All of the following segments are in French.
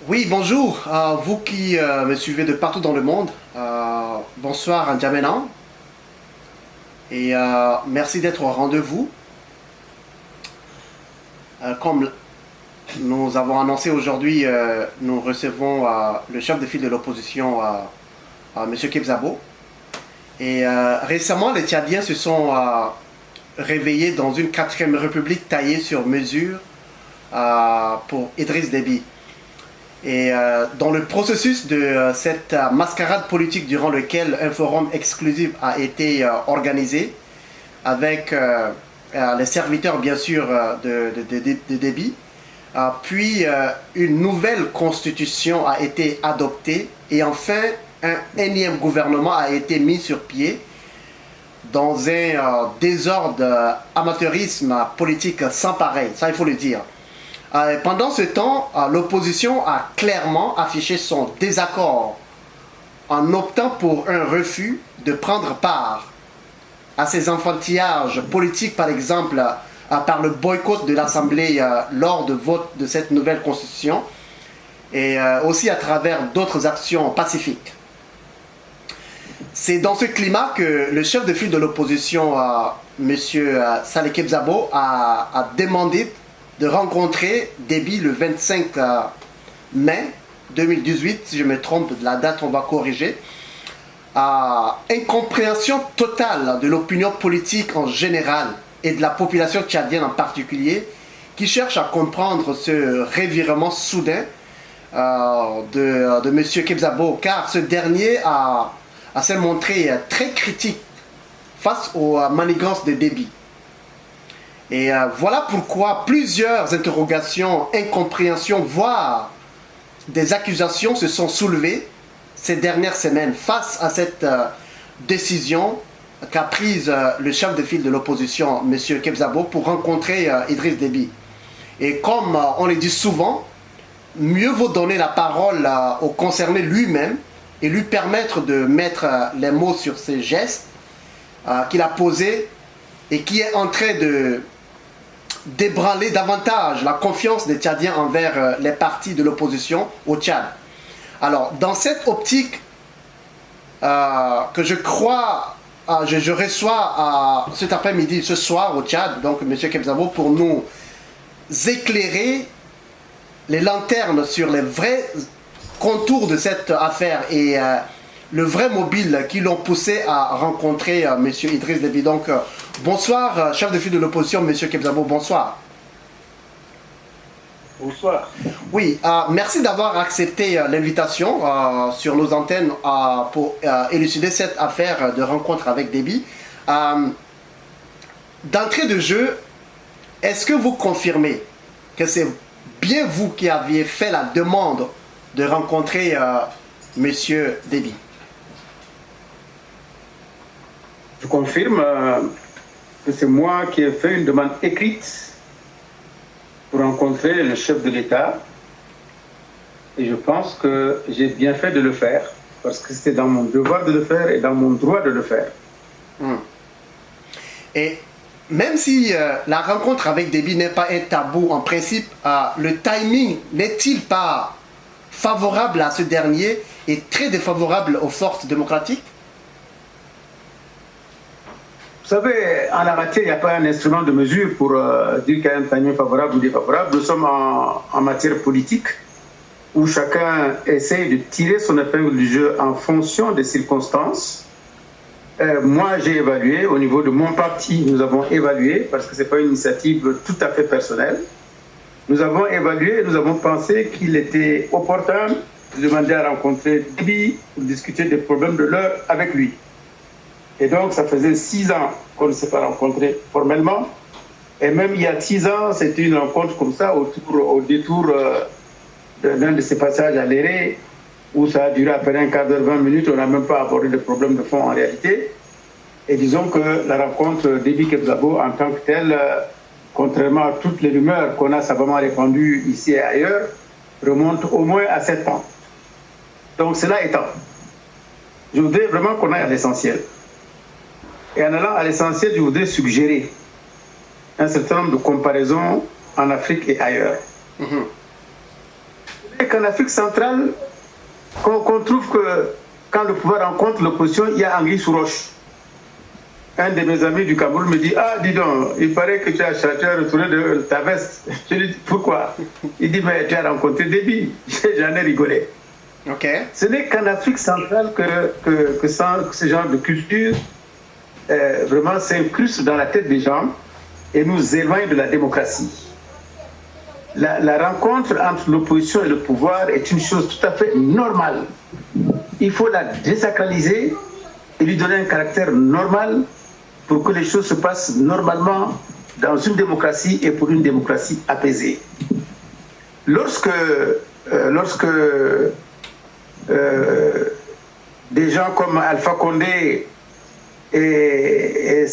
Oui, bonjour, vous qui me suivez de partout dans le monde. Bonsoir, N'Djamena. Et merci d'être au rendez-vous. Comme nous avons annoncé aujourd'hui, nous recevons le chef de file de l'opposition, M. Kebzabo. Et récemment, les Tchadiens se sont réveillés dans une 4e république taillée sur mesure pour Idriss Déby. Et dans le processus de cette mascarade politique durant lequel un forum exclusif a été organisé avec les serviteurs bien sûr de Déby, puis une nouvelle constitution a été adoptée et enfin un énième gouvernement a été mis sur pied dans un désordre amateurisme politique sans pareil, ça il faut le dire. Pendant ce temps, l'opposition a clairement affiché son désaccord en optant pour un refus de prendre part à ces enfantillages politiques, par exemple par le boycott de l'Assemblée lors de vote de cette nouvelle constitution et aussi à travers d'autres actions pacifiques. C'est dans ce climat que le chef de file de l'opposition, M. Saleh Kebzabo, a demandé de rencontrer Déby le 25 mai 2018, si je me trompe de la date, on va corriger. Incompréhension totale de l'opinion politique en général et de la population tchadienne en particulier, qui cherche à comprendre ce revirement soudain de M. Kebzabo, car ce dernier s'est montré très critique face aux manigances de Déby. Et voilà pourquoi plusieurs interrogations, incompréhensions, voire des accusations se sont soulevées ces dernières semaines face à cette décision qu'a prise le chef de file de l'opposition, M. Kebzabo, pour rencontrer Idriss Déby. Et comme on le dit souvent, mieux vaut donner la parole au concerné lui-même et lui permettre de mettre les mots sur ces gestes qu'il a posés et qui est en train de d'ébranler davantage la confiance des Tchadiens envers les partis de l'opposition au Tchad. Alors, dans cette optique que je crois, je reçois cet après-midi, ce soir au Tchad, donc M. Kebzabo, pour nous éclairer les lanternes sur les vrais contours de cette affaire et le vrai mobile qui l'ont poussé à rencontrer M. Idriss Déby. Donc, bonsoir, chef de file de l'opposition, M. Kebzabo, bonsoir. Bonsoir. Oui, merci d'avoir accepté l'invitation sur nos antennes pour élucider cette affaire de rencontre avec Déby. D'entrée de jeu, est-ce que vous confirmez que c'est bien vous qui aviez fait la demande de rencontrer M. Déby? Je confirme que c'est moi qui ai fait une demande écrite pour rencontrer le chef de l'État. Et je pense que j'ai bien fait de le faire, parce que c'était dans mon devoir de le faire et dans mon droit de le faire. Et même si la rencontre avec Déby n'est pas un tabou en principe, le timing n'est-il pas favorable à ce dernier et très défavorable aux forces démocratiques? Vous savez, en la matière, il n'y a pas un instrument de mesure pour dire qu'il y a un timing favorable ou défavorable. Nous sommes en matière politique où chacun essaie de tirer son épingle du jeu en fonction des circonstances. Moi, j'ai évalué, au niveau de mon parti, nous avons évalué, parce que ce n'est pas une initiative tout à fait personnelle, nous avons évalué, nous avons pensé qu'il était opportun de demander à rencontrer Déby pour discuter des problèmes de l'heure avec lui. Et donc, ça faisait 6 ans qu'on ne s'est pas rencontré formellement. Et même il y a 6 ans, c'était une rencontre comme ça, au détour d'un de ces passages à l'Éré, où ça a duré à peine un quart d'heure, 20 minutes, on n'a même pas abordé de problème de fond en réalité. Et disons que la rencontre Déby-Kebzabo en tant que telle, contrairement à toutes les rumeurs qu'on a savamment répandues ici et ailleurs, remonte au moins à 7 ans. Donc cela étant, je voudrais vraiment qu'on aille à l'essentiel. Et en allant à l'essentiel, je voudrais suggérer un certain nombre de comparaisons en Afrique et ailleurs. Et qu'en Afrique centrale, qu'on trouve que quand le pouvoir rencontre l'opposition, il y a anguille sous roche. Un de mes amis du Cameroun me dit: ah, dis donc, il paraît que tu as retourné de ta veste. Je lui dis: pourquoi? Il dit: mais tu as rencontré Déby. J'en ai rigolé. Okay. Ce n'est qu'en Afrique centrale que ce genre de culture vraiment s'incruste dans la tête des gens et nous éloigne de la démocratie. La rencontre entre l'opposition et le pouvoir est une chose tout à fait normale. Il faut la désacraliser et lui donner un caractère normal pour que les choses se passent normalement dans une démocratie et pour une démocratie apaisée. Lorsque des gens comme Alpha Condé et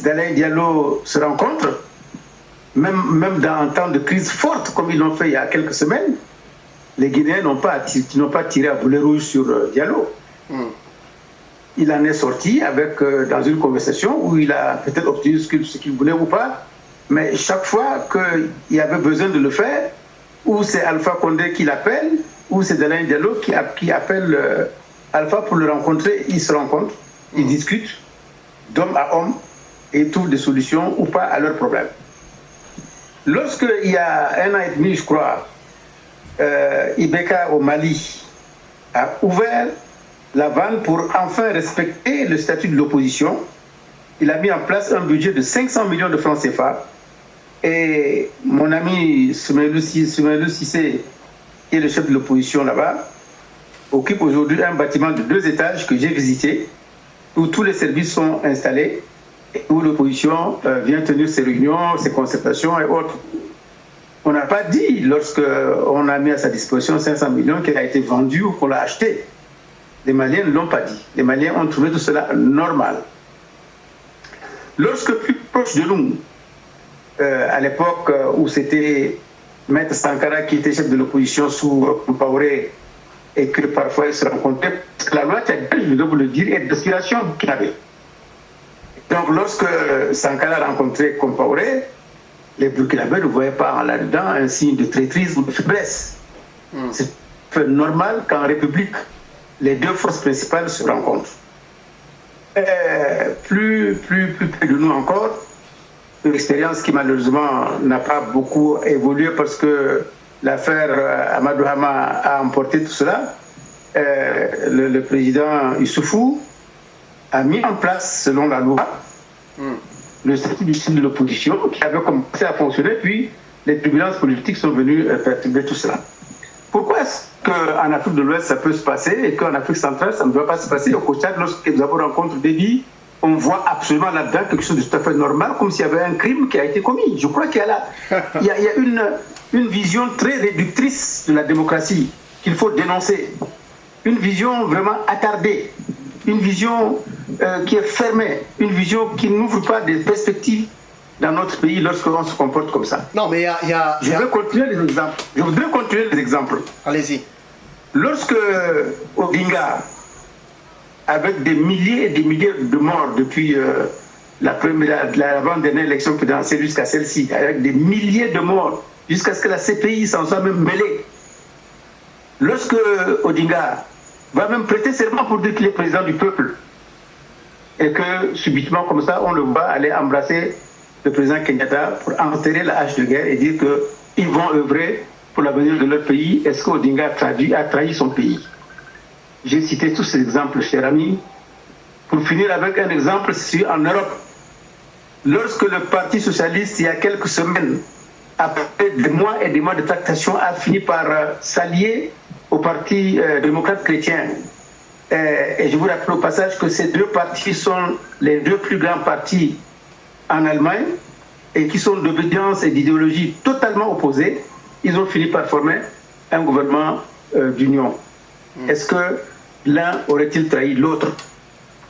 Dalein Diallo se rencontrent, même dans un temps de crise forte comme ils l'ont fait il y a quelques semaines, les Guinéens n'ont pas tiré à boulet rouge sur Diallo. Il en est sorti dans une conversation où il a peut-être obtenu ce qu'il voulait ou pas, mais chaque fois qu'il y avait besoin de le faire, ou c'est Alpha Condé qui l'appelle, ou c'est Dalein Diallo qui appelle Alpha pour le rencontrer, ils se rencontrent, ils discutent d'homme à homme et trouvent des solutions ou pas à leurs problèmes. Lorsqu'il y a 1 an et demi, je crois, Ibeka au Mali a ouvert la vanne pour enfin respecter le statut de l'opposition, il a mis en place un budget de 500 millions de francs CFA. Et mon ami Soumaïlou Cissé, qui est le chef de l'opposition là-bas, occupe aujourd'hui un bâtiment de 2 étages que j'ai visité, où tous les services sont installés, et où l'opposition vient tenir ses réunions, ses concertations et autres. On n'a pas dit, lorsqu'on a mis à sa disposition 500 millions, qu'il a été vendu ou qu'on l'a acheté. Les Maliens ne l'ont pas dit. Les Maliens ont trouvé tout cela normal. Lorsque plus proche de nous, à l'époque où c'était Maître Sankara qui était chef de l'opposition sous Compaoré et que parfois ils se rencontraient, parce que la loi tchadienne, je dois vous le dire, est d'inspiration qu'il avait. Donc lorsque Sankara rencontrait Compaoré, les Burkinabés ne voyaient pas là-dedans un signe de traîtrise ou de faiblesse. C'est normal qu'en République, les 2 forces principales se rencontrent. Plus près de nous encore, une expérience qui malheureusement n'a pas beaucoup évolué parce que l'affaire Amadou Hama a emporté tout cela, le président Issoufou a mis en place, selon la loi, le statut du chef de l'opposition qui avait commencé à fonctionner, puis les turbulences politiques sont venues perturber tout cela. Pourquoi est-ce qu'en Afrique de l'Ouest ça peut se passer et qu'en Afrique centrale ça ne doit pas se passer? Au Tchad, lorsque nous avons rencontré Déby, on voit absolument là-dedans quelque chose de tout à fait normal, comme s'il y avait un crime qui a été commis. Je crois qu'il y a une vision très réductrice de la démocratie qu'il faut dénoncer. Une vision vraiment attardée, une vision qui est fermée, une vision qui n'ouvre pas des perspectives dans notre pays lorsqu'on se comporte comme ça. Non, mais Je vais continuer les exemples. Je voudrais continuer les exemples. Allez-y. Lorsque Odinga, avec des milliers et des milliers de morts depuis l'avant-dernière élection présidentielle jusqu'à celle-ci, avec des milliers de morts, jusqu'à ce que la CPI s'en soit même mêlée, lorsque Odinga va même prêter serment pour dire qu'il est président du peuple, et que subitement comme ça, on le voit aller embrasser le président Kenyatta pour enterrer la hache de guerre et dire qu'ils vont œuvrer pour l'avenir de leur pays. Est-ce qu'Odinga a trahi son pays? J'ai cité tous ces exemples, chers amis. Pour finir avec un exemple, en Europe, lorsque le Parti socialiste, il y a quelques semaines, après des mois et des mois de tractation, a fini par s'allier au Parti démocrate chrétien. Et je vous rappelle au passage que ces 2 partis sont les 2 plus grands partis en Allemagne et qui sont d'obédience et d'idéologie totalement opposées. Ils ont fini par former un gouvernement d'union. Est-ce que l'un aurait-il trahi l'autre?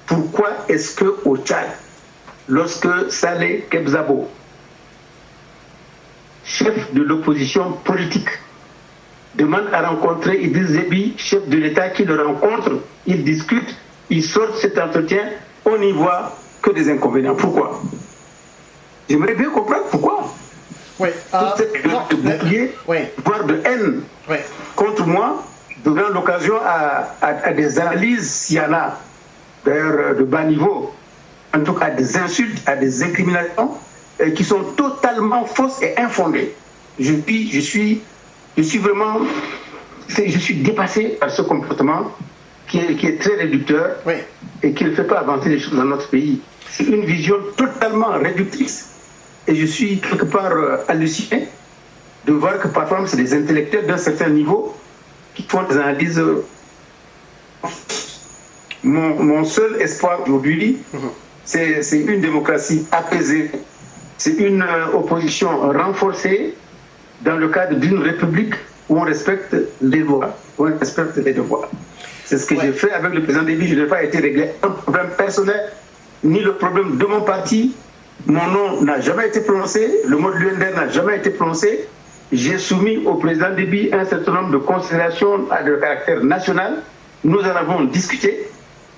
Pourquoi est-ce qu'au Tchad, lorsque Saleh Kebzabo, chef de l'opposition politique, demande à rencontrer Idriss Déby, chef de l'État, qui le rencontre, ils discutent, ils sortent cet entretien, on n'y voit que des inconvénients. Pourquoi? J'aimerais bien comprendre pourquoi. Oui, Toute cette de bouclier, voire de haine contre moi, donnant l'occasion à des analyses, s'il y en a, d'ailleurs de bas niveau, en tout cas des insultes, à des incriminations qui sont totalement fausses et infondées. Je suis vraiment, je suis dépassé par ce comportement qui est très réducteur et qui ne fait pas avancer les choses dans notre pays. C'est une vision totalement réductrice. Et je suis quelque part halluciné de voir que parfois c'est des intellectuels d'un certain niveau qui font des analyses. Mon seul espoir aujourd'hui, c'est une démocratie apaisée, c'est une opposition renforcée dans le cadre d'une république où on respecte les lois, où on respecte les devoirs. C'est ce que j'ai fait avec le président Déby. Je n'ai pas été réglé un problème personnel, ni le problème de mon parti. Mon nom n'a jamais été prononcé, le mot de l'UNDR n'a jamais été prononcé. J'ai soumis au président Déby un certain nombre de considérations de caractère national. Nous en avons discuté.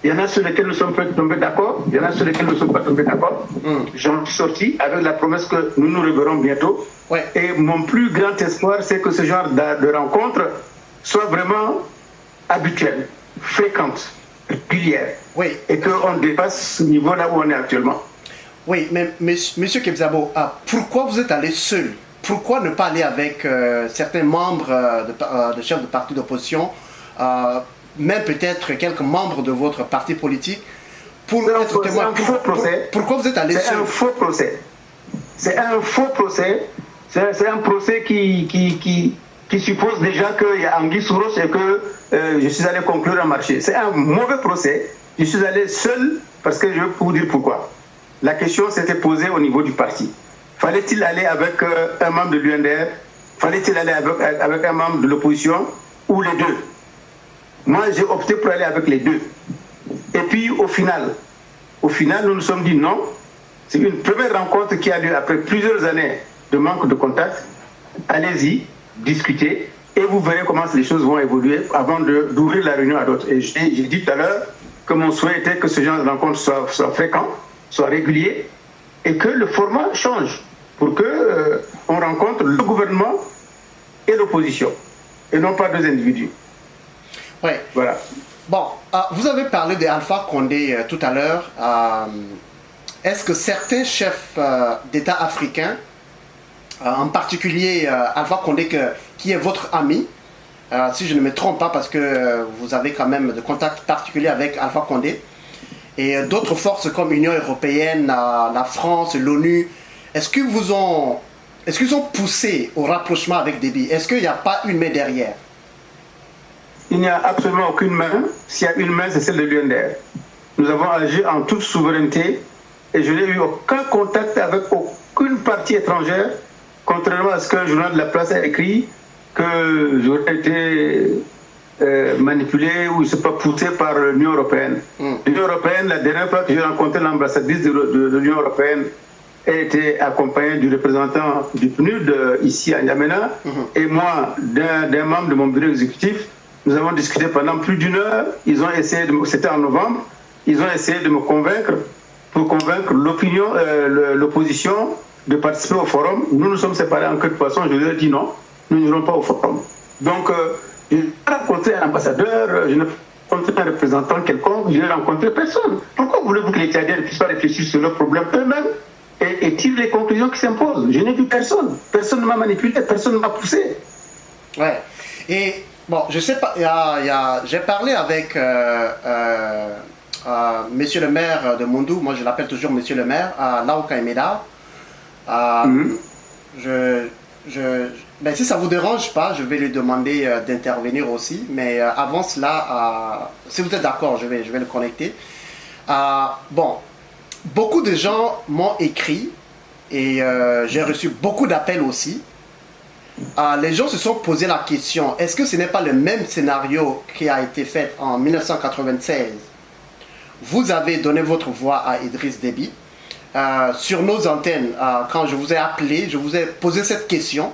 Il y en a sur lesquels nous sommes tombés d'accord, il y en a sur lesquels nous ne sommes pas tombés d'accord. J'en suis sorti avec la promesse que nous nous reverrons bientôt. Et mon plus grand espoir, c'est que ce genre de rencontre soit vraiment habituelle, fréquente, régulière. Et qu'on dépasse ce niveau-là où on est actuellement. Oui, mais monsieur Kebzabo, pourquoi vous êtes allé seul? Pourquoi ne pas aller avec certains membres de chefs de partis d'opposition, même peut-être quelques membres de votre parti politique, pour être témoin? Pourquoi vous êtes allé seul? C'est un faux procès. C'est un faux procès. C'est un procès qui suppose déjà qu'il y a Anguille sous roche et que je suis allé conclure un marché. C'est un mauvais procès. Je suis allé seul parce que je vais vous dire pourquoi. La question s'était posée au niveau du parti. Fallait-il aller avec un membre de l'UNDR? Fallait-il aller avec un membre de l'opposition? Ou les deux? Moi, j'ai opté pour aller avec les deux. Et puis, au final, nous nous sommes dit non. C'est une première rencontre qui a lieu après plusieurs années de manque de contact. Allez-y, discutez, et vous verrez comment les choses vont évoluer avant d'ouvrir la réunion à d'autres. Et j'ai dit tout à l'heure que mon souhait était que ce genre de rencontre soit fréquent, soit régulier, et que le format change pour que on rencontre le gouvernement et l'opposition, et non pas deux individus. Oui. Voilà. Bon, vous avez parlé d'Alpha Condé tout à l'heure. Est-ce que certains chefs d'État africains, en particulier Alpha Condé, qui est votre ami, si je ne me trompe pas, parce que vous avez quand même de contacts particuliers avec Alpha Condé, et d'autres forces comme l'Union européenne, la France, l'ONU, est-ce qu'ils ont poussé au rapprochement avec Déby? Est-ce qu'il n'y a pas une main derrière? Il n'y a absolument aucune main. S'il y a une main, c'est celle de l'UNDR. Nous avons agi en toute souveraineté et je n'ai eu aucun contact avec aucune partie étrangère, contrairement à ce qu'un journal de la place a écrit, que j'aurais été manipulé ou je ne sais pas poussé par l'Union européenne. L'Union européenne, la dernière fois que j'ai rencontré l'ambassadrice de l'Union européenne, elle était accompagnée du représentant du PNUD ici à N'Djamena et moi d'un membre de mon bureau exécutif. Nous avons discuté pendant plus d'une heure. Ils ont essayé, c'était en novembre, ils ont essayé de me convaincre, pour convaincre l'opposition de participer au forum. Nous nous sommes séparés en queue de poisson. Je leur ai dit non, nous n'irons pas au forum. Donc, je n'ai pas rencontré un ambassadeur, je n'ai pas rencontré un représentant quelconque, je n'ai rencontré personne. Pourquoi voulez-vous que les Tchadiens ne puissent pas réfléchir sur leurs problèmes eux-mêmes et tirent les conclusions qui s'imposent? Je n'ai vu personne. Personne ne m'a manipulé, personne ne m'a poussé. Ouais. Et bon, je sais pas, j'ai parlé avec monsieur le maire de Mondou, moi je l'appelle toujours monsieur le maire, Laouka Emeda. Ben, si ça vous dérange pas, je vais lui demander d'intervenir aussi, mais avant cela, si vous êtes d'accord, je vais le connecter. Bon, beaucoup de gens m'ont écrit et j'ai reçu beaucoup d'appels aussi. Les gens se sont posé la question, est-ce que ce n'est pas le même scénario qui a été fait en 1996? Vous avez donné votre voix à Idriss Déby. Sur nos antennes, quand je vous ai appelé, je vous ai posé cette question.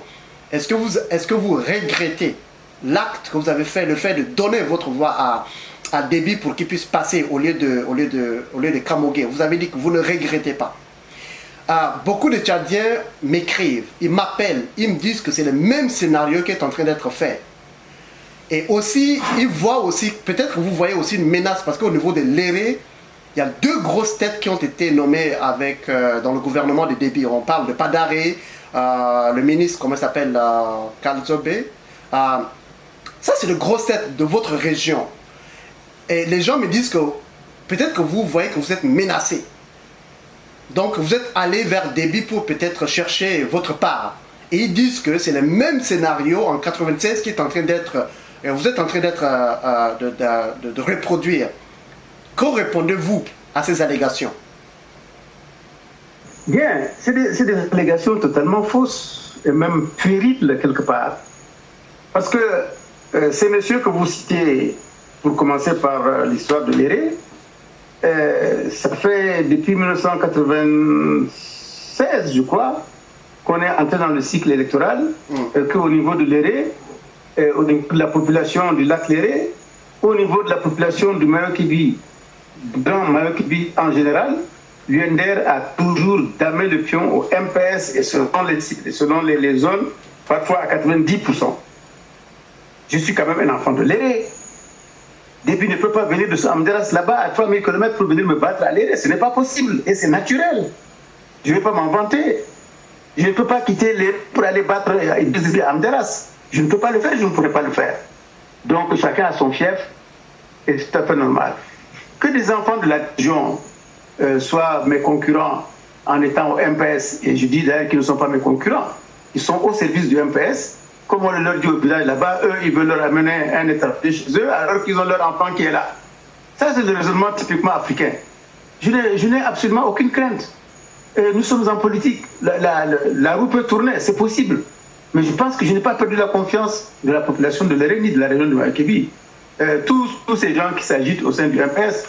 Est-ce que vous regrettez l'acte que vous avez fait, le fait de donner votre voix à Déby pour qu'il puisse passer au lieu de Kamogé, vous avez dit que vous ne regrettez pas. Beaucoup de Tchadiens m'écrivent, ils m'appellent, ils me disent que c'est le même scénario qui est en train d'être fait. Et aussi, ils voient aussi, peut-être que vous voyez aussi une menace, parce qu'au niveau de l'Éré, il y a 2 grosses têtes qui ont été nommées dans le gouvernement de Déby. On parle de Padaré, le ministre, comment il s'appelle, Kalzobé. Ça, c'est de grosses têtes de votre région. Et les gens me disent que peut-être que vous voyez que vous êtes menacés. Donc, vous êtes allé vers Déby pour peut-être chercher votre part. Et ils disent que c'est le même scénario en 96 qui est en train d'être... vous êtes en train de reproduire. Que répondez-vous à ces allégations? Bien, c'est des allégations totalement fausses et même puériles quelque part. Parce que ces messieurs que vous citez, pour commencer par l'histoire de l'Éré, ça fait depuis 1996, je crois, qu'on est entré dans le cycle électoral, qu'au niveau de l'Éré, au niveau de la population du lac Léré, au niveau de la population du Mayo-Kibi, dans Mayo-Kibi en général, l'UNDR a toujours damé le pion au MPS et selon les zones, parfois à 90%. Je suis quand même un enfant de l'Éré. Déby ne peut pas venir de Amderas là-bas à 3000 km pour venir me battre à l'Éré. Ce n'est pas possible et c'est naturel. Je ne vais pas m'en vanter. Je ne peux pas quitter l'Éré pour aller battre à Amderas. Je ne peux pas le faire, je ne pourrais pas le faire. Donc chacun a son fief et c'est tout à fait normal. Que des enfants de la région soient mes concurrents en étant au MPS, et je dis d'ailleurs qu'ils ne sont pas mes concurrents, ils sont au service du MPS, comme on leur dit au village là-bas, eux ils veulent leur amener un étranger chez eux alors qu'ils ont leur enfant qui est là. Ça c'est le raisonnement typiquement africain. Je n'ai absolument aucune crainte. Nous sommes en politique, la roue peut tourner, c'est possible. Mais je pense que je n'ai pas perdu la confiance de la population de l'Éré ni de la région de Mayo-Kibi. Tous ces gens qui s'agitent au sein du MPS,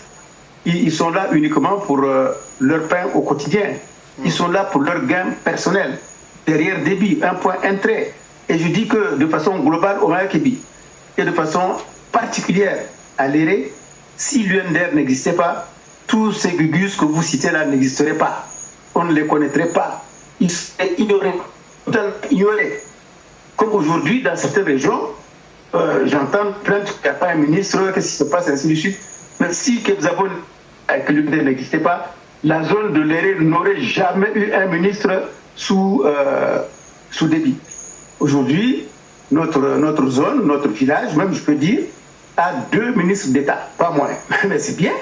ils sont là uniquement pour leur pain au quotidien. Ils sont là pour leur gain personnel. Derrière Déby, un point, un trait. Et je dis que de façon globale au Mayo-Kibi et de façon particulière à l'Éré, si l'UNDR n'existait pas, tous ces gugus que vous citez là n'existeraient pas. On ne les connaîtrait pas. Ils seraient ignorés, totalement ignorés. Comme aujourd'hui, dans certaines régions, j'entends plaindre qu'il n'y a pas un ministre, qu'est-ce qui se passe, ainsi de suite. Mais si que l'UNDR n'existait pas, la zone de l'Éré n'aurait jamais eu un ministre sous Déby. Aujourd'hui, notre zone, notre village, même je peux dire, a 2 ministres d'État, pas moins. Mais c'est bien.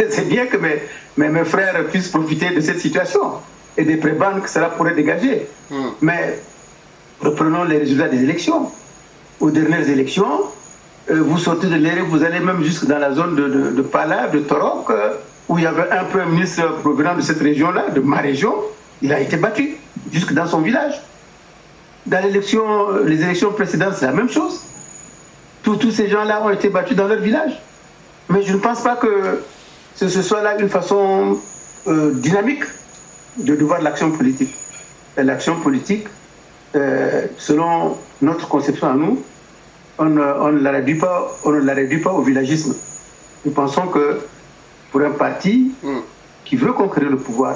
C'est bien que mes frères puissent profiter de cette situation et des prébendes que cela pourrait dégager. Mais reprenons les résultats des élections. Aux dernières élections, vous sortez de l'Éré, vous allez même jusque dans la zone de Pala, de Torok, où il y avait un premier ministre provenant de cette région-là, de ma région. Il a été battu, jusque dans son village. Dans les élections précédentes, c'est la même chose. Tous ces gens-là ont été battus dans leur village. Mais je ne pense pas que ce soit là une façon dynamique de voir l'action politique. Et l'action politique, selon notre conception à nous, on ne la réduit pas au villagisme. Nous pensons que pour un parti qui veut conquérir le pouvoir,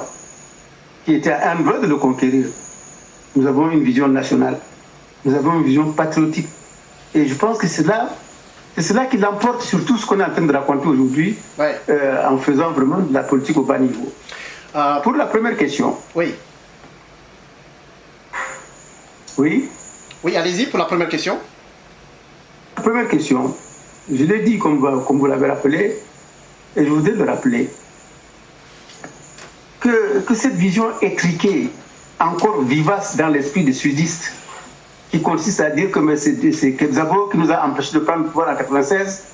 qui était à un doigt de le conquérir, nous avons une vision nationale, nous avons une vision patriotique. Et je pense que c'est cela qui l'emporte sur tout ce qu'on est en train de raconter aujourd'hui, en faisant vraiment de la politique au bas niveau. Pour la première question. Oui. Oui. Oui, allez-y pour la première question. La première question, je l'ai dit comme vous l'avez rappelé, et je voudrais le rappeler, que cette vision étriquée, encore vivace dans l'esprit des sudistes, qui consiste à dire que c'est Kebzabo qui nous a empêchés de prendre le pouvoir en 1996,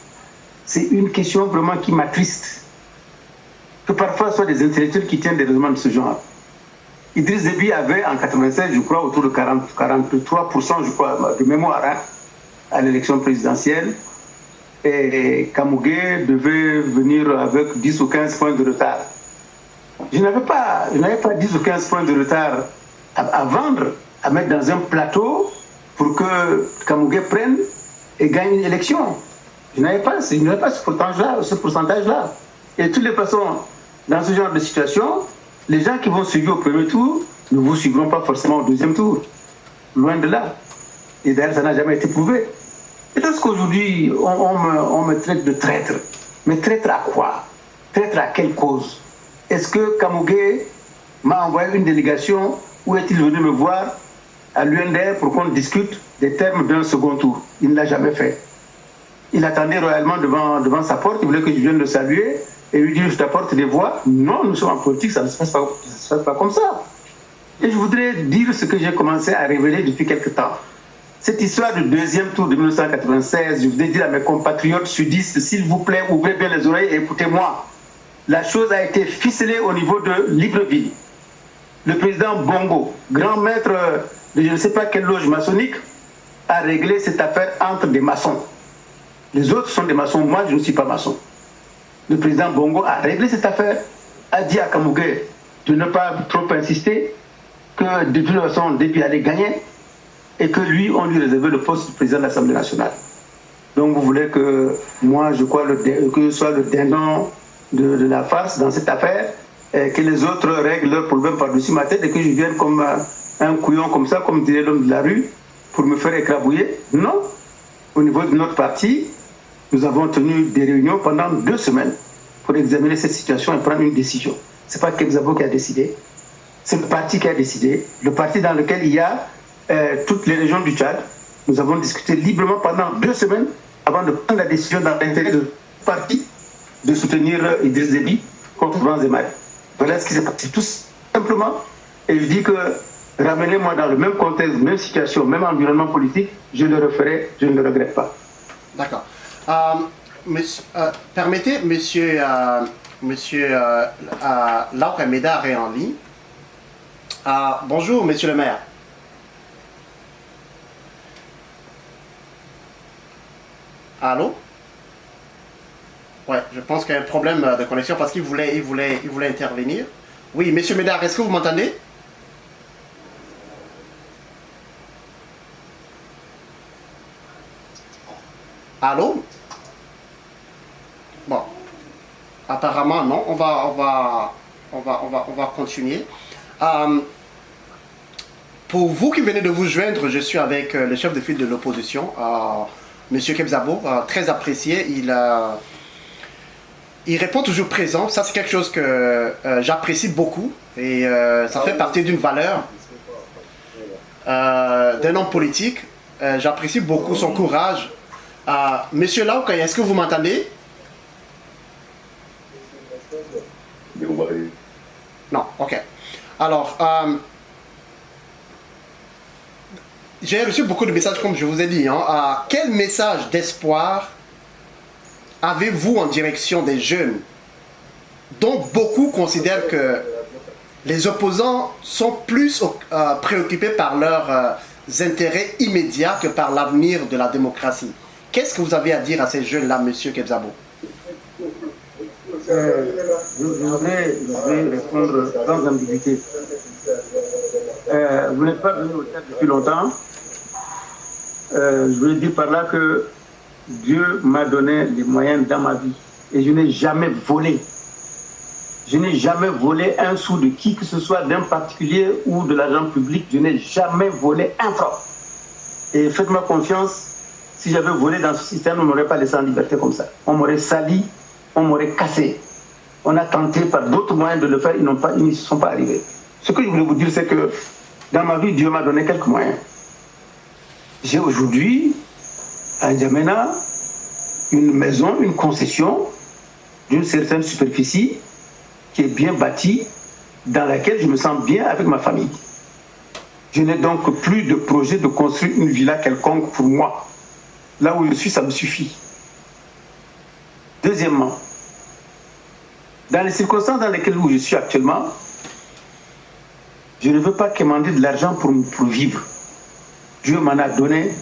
c'est une question vraiment qui m'attriste. Que parfois ce soit des intellectuels qui tiennent des raisonnements de ce genre. Idriss Déby avait en 1996, je crois, autour de 43%, je crois, de mémoire, à l'élection présidentielle. Et Kamogé devait venir avec 10 ou 15 points de retard. Je n'avais pas 10 ou 15 points de retard à vendre, à mettre dans un plateau pour que Kamogé prenne et gagne une élection. Je n'avais pas ce pourcentage-là. Et de toutes les façons, dans ce genre de situation, les gens qui vont suivre au premier tour ne vous suivront pas forcément au deuxième tour. Loin de là. Et d'ailleurs, ça n'a jamais été prouvé. Et lorsqu'aujourd'hui, on me traite de traître, mais traître à quoi? Traître à quelle cause? Est-ce que Kamogé m'a envoyé une délégation ou est-il venu me voir à l'UNDR pour qu'on discute des termes d'un second tour? Il ne l'a jamais fait. Il attendait royalement devant sa porte, il voulait que je vienne le saluer et lui dire je t'apporte des voix. Non, nous sommes en politique, ça ne se passe pas comme ça. Et je voudrais dire ce que j'ai commencé à révéler depuis quelque temps. Cette histoire du deuxième tour de 1996, je voudrais dire à mes compatriotes sudistes, s'il vous plaît, ouvrez bien les oreilles et écoutez-moi. La chose a été ficelée au niveau de Libreville. Le président Bongo, grand maître de je ne sais pas quelle loge maçonnique, a réglé cette affaire entre des maçons. Les autres sont des maçons, moi je ne suis pas maçon. Le président Bongo a réglé cette affaire, a dit à Kamogé de ne pas trop insister, que de toute façon, depuis allait gagner, et que lui, on lui réservait le poste de président de l'Assemblée nationale. Donc vous voulez que moi, je crois que je sois le dindon de la farce dans cette affaire, et que les autres règlent leurs problèmes par-dessus ma tête, et que je vienne comme un couillon comme ça, comme dirait l'homme de la rue, pour me faire écrabouiller. Non. Au niveau de notre parti, nous avons tenu des réunions pendant 2 semaines pour examiner cette situation et prendre une décision. Ce n'est pas Kebzabo qui a décidé, c'est le parti qui a décidé, le parti dans lequel il y a toutes les régions du Tchad. Nous avons discuté librement pendant 2 semaines avant de prendre la décision dans l'intérêt du parti de soutenir Idriss Déby contre Benzema. Voilà ce qui s'est passé tout simplement. Et je dis que ramenez-moi dans le même contexte, même situation, même environnement politique, je le referai, je ne le regrette pas. D'accord. Permettez, monsieur Laura Médard est en ligne. Bonjour, monsieur le maire. Allô? Ouais, je pense qu'il y a un problème de connexion parce qu'il voulait intervenir. Oui, monsieur Médard, est-ce que vous m'entendez? Allô? Bon, apparemment non. On va continuer. Pour vous qui venez de vous joindre, je suis avec le chef de file de l'opposition, Monsieur Kebzabo, très apprécié. Il répond toujours présent. Ça, c'est quelque chose que j'apprécie beaucoup et ça fait partie d'une valeur d'un homme politique. J'apprécie beaucoup son courage. Monsieur Laouka, est-ce que vous m'entendez? Non, ok. Alors, j'ai reçu beaucoup de messages, comme je vous ai dit. Quel message d'espoir avez-vous en direction des jeunes dont beaucoup considèrent que les opposants sont plus préoccupés par leurs intérêts immédiats que par l'avenir de la démocratie? Qu'est-ce que vous avez à dire à ces jeunes-là, monsieur Kebzabo? Je voudrais répondre sans ambiguïté. Vous n'êtes pas venu au théâtre depuis longtemps. Je voulais dire par là que Dieu m'a donné les moyens dans ma vie. Et je n'ai jamais volé. Je n'ai jamais volé un sou de qui que ce soit, d'un particulier ou de l'argent public. Je n'ai jamais volé un franc. Et faites-moi confiance, si j'avais volé dans ce système, on ne m'aurait pas laissé en liberté comme ça. On m'aurait sali, on m'aurait cassé. On a tenté par d'autres moyens de le faire, ils ne sont pas arrivés. Ce que je voulais vous dire, c'est que dans ma vie, Dieu m'a donné quelques moyens. J'ai aujourd'hui, à N'Djamena, une maison, une concession d'une certaine superficie qui est bien bâtie, dans laquelle je me sens bien avec ma famille. Je n'ai donc plus de projet de construire une villa quelconque pour moi. Là où je suis, ça me suffit. Deuxièmement, dans les circonstances dans lesquelles je suis actuellement, je ne veux pas quémander de l'argent pour vivre. Dieu m'en a donné.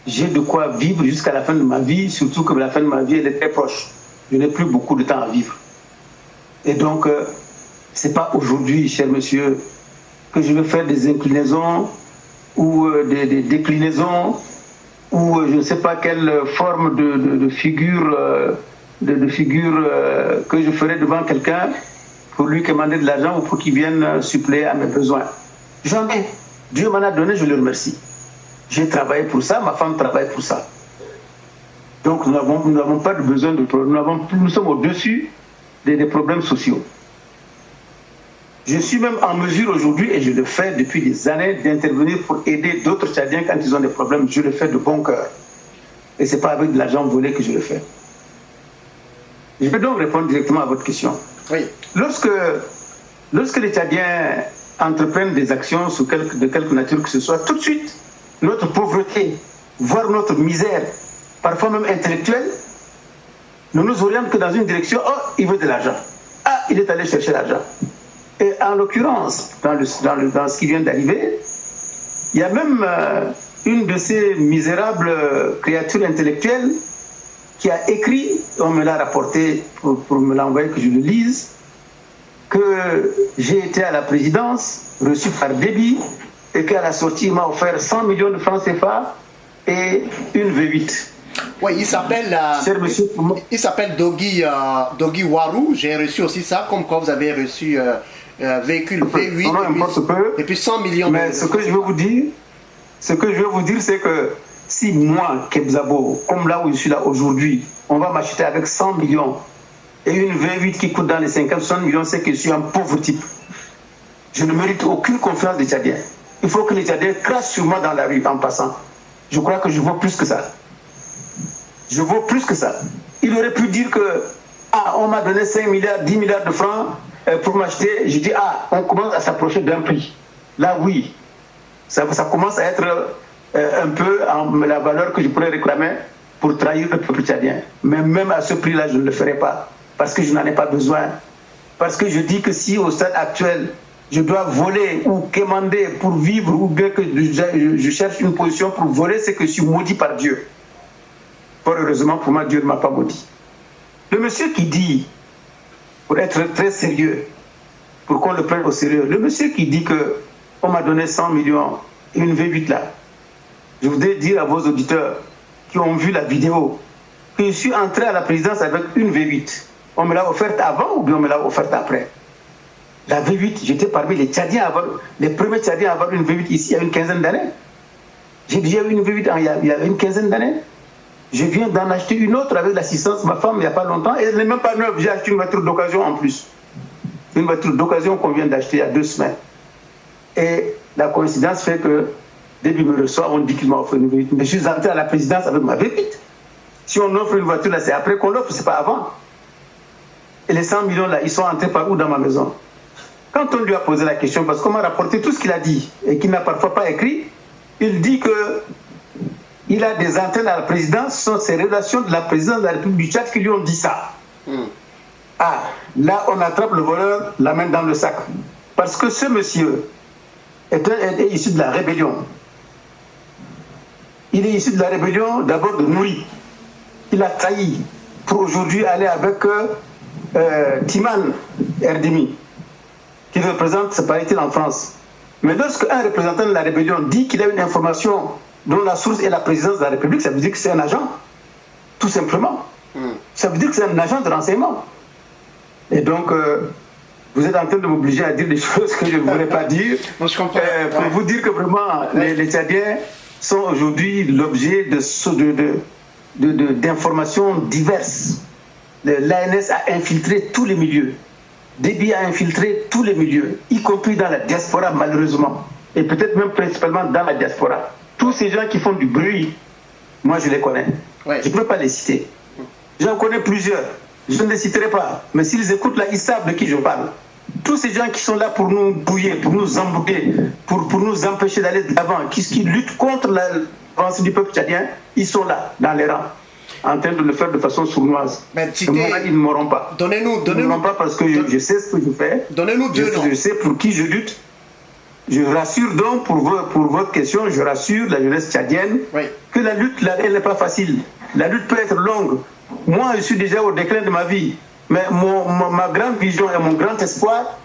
J'ai de quoi vivre jusqu'à la fin de ma vie, surtout que la fin de ma vie, elle est très proche. Je n'ai plus beaucoup de temps à vivre. Et donc, ce n'est pas aujourd'hui, cher monsieur, que je vais faire des inclinaisons ou des déclinaisons ou je ne sais pas quelle forme de figure, que je ferai devant quelqu'un pour lui commander de l'argent ou pour qu'il vienne suppléer à mes besoins. Jamais. Dieu m'en a donné, je le remercie. J'ai travaillé pour ça, ma femme travaille pour ça. Donc nous n'avons pas de besoin de problème. Nous sommes au-dessus des problèmes sociaux. Je suis même en mesure aujourd'hui, et je le fais depuis des années, d'intervenir pour aider d'autres Tchadiens quand ils ont des problèmes. Je le fais de bon cœur. Et ce n'est pas avec de l'argent volé que je le fais. Je vais donc répondre directement à votre question. Oui. Lorsque les Tchadiens entreprennent des actions de quelque nature que ce soit, tout de suite, notre pauvreté, voire notre misère, parfois même intellectuelle, ne nous oriente que dans une direction. Oh, il veut de l'argent. Ah, il est allé chercher l'argent. Et en l'occurrence, dans ce qui vient d'arriver, il y a même une de ces misérables créatures intellectuelles qui a écrit, on me l'a rapporté pour me l'envoyer que je le lise, que j'ai été à la présidence, reçu par Déby, et qu'à la sortie, il m'a offert 100 millions de francs CFA et une V8. Oui, il s'appelle Doggy Warou. J'ai reçu aussi ça, comme quoi vous avez reçu véhicule V8 et puis 100 millions. Mais ce que je veux vous dire, c'est que si moi, Kebzabo, comme là où je suis là aujourd'hui, on va m'acheter avec 100 millions et une V8 qui coûte dans les 50-60 millions, c'est que je suis un pauvre type. Je ne mérite aucune confiance des Tchadiens. Il faut que les Tchadiens crachent sur moi dans la rue en passant. Je crois que je vaux plus que ça. Je vaux plus que ça. Il aurait pu dire que on m'a donné 5 milliards, 10 milliards de francs pour m'acheter. Je dis on commence à s'approcher d'un prix. Là, oui, ça commence à être un peu la valeur que je pourrais réclamer pour trahir le peuple tchadien. Mais même à ce prix-là, je ne le ferai pas parce que je n'en ai pas besoin. Parce que je dis que si au stade actuel, je dois voler ou quémander pour vivre ou bien que je cherche une position pour voler, c'est que je suis maudit par Dieu. Fort heureusement pour moi, Dieu ne m'a pas maudit. Le monsieur qui dit, pour être très sérieux, pour qu'on le prenne au sérieux, le monsieur qui dit qu'on m'a donné 100 millions et une V8 là, je voudrais dire à vos auditeurs qui ont vu la vidéo que je suis entré à la présidence avec une V8. On me l'a offerte avant ou bien on me l'a offerte après? La V8, j'étais parmi les premiers Tchadiens à avoir une V8 ici il y a une quinzaine d'années. J'ai déjà eu une V8 il y a une quinzaine d'années. Je viens d'en acheter une autre avec l'assistance de ma femme il n'y a pas longtemps. Et elle n'est même pas neuve, j'ai acheté une voiture d'occasion en plus. Une voiture d'occasion qu'on vient d'acheter il y a 2 semaines. Et la coïncidence fait que, début me reçoit, on dit qu'il m'a offert une V8. Mais je suis entré à la présidence avec ma V8. Si on offre une voiture là, c'est après qu'on l'offre, c'est pas avant. Et les 100 millions là, ils sont entrés par où dans ma maison? Quand on lui a posé la question, parce qu'on m'a rapporté tout ce qu'il a dit et qu'il n'a parfois pas écrit, il dit que il a des antennes à la présidence, ce sont ses relations de la présidence de la République du Tchad qui lui ont dit ça. Là on attrape le voleur, la main dans le sac. Parce que ce monsieur est issu de la rébellion. Il est issu de la rébellion d'abord de Nouri. Il a trahi pour aujourd'hui aller avec Timan Erdemi, qui représente, c'est paraît-il, en France. Mais lorsque un représentant de la rébellion dit qu'il a une information dont la source est la présidence de la République, ça veut dire que c'est un agent, tout simplement. Ça veut dire que c'est un agent de renseignement. Et donc, vous êtes en train de m'obliger à dire des choses que je ne voudrais pas dire. Moi, je comprends. Pour vous dire que vraiment, les Tchadiens sont aujourd'hui l'objet d'informations diverses. L'ANS a infiltré tous les milieux. Déby a infiltré tous les milieux, y compris dans la diaspora, malheureusement. Et peut-être même principalement dans la diaspora. Tous ces gens qui font du bruit, moi je les connais. Ouais. Je ne peux pas les citer. J'en connais plusieurs. Je ne les citerai pas. Mais s'ils écoutent là, ils savent de qui je parle. Tous ces gens qui sont là pour nous bouiller, pour nous embrouiller, pour nous empêcher d'aller de l'avant, qui luttent contre l'avancée du peuple tchadien, ils sont là, dans les rangs, en train de le faire de façon sournoise. Mais ils ne m'auront pas. Donnez-nous. Ils ne m'auront pas parce que je sais ce que je fais. Donnez-nous deux noms. Je sais pour qui je lutte. Je rassure donc pour votre question, je rassure la jeunesse tchadienne que la lutte, elle n'est pas facile. La lutte peut être longue. Moi, je suis déjà au déclin de ma vie. Mais ma grande vision et mon grand espoir,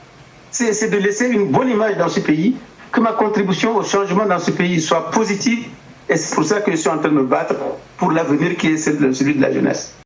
c'est de laisser une bonne image dans ce pays, que ma contribution au changement dans ce pays soit positive Et c'est pour ça que je suis en train de me battre pour l'avenir qui est celui de la jeunesse.